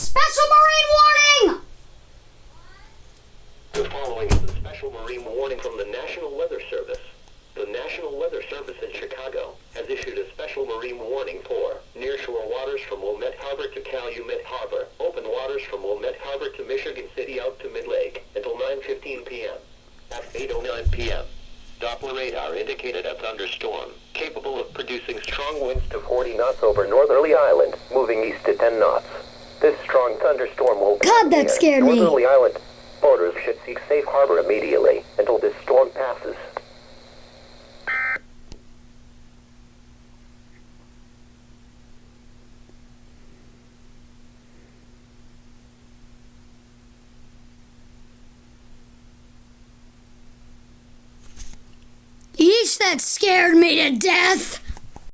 special marine warning! The following is a special marine warning from the National Weather Service. The National Weather Service in Chicago has issued a special marine warning for nearshore waters from Wilmette Harbor to Calumet Harbor, open waters from Wilmette Harbor to Michigan City out to Mid-Lake until 9:15 p.m. At 8:09 p.m., Doppler radar indicated a thunderstorm capable of producing strong winds to 40 knots over Northerly Island, moving east to 10 knots. This strong thunderstorm will God, that scared me. Northerly Island boaters should seek safe harbor immediately until this storm passes. Yeesh, that scared me to death!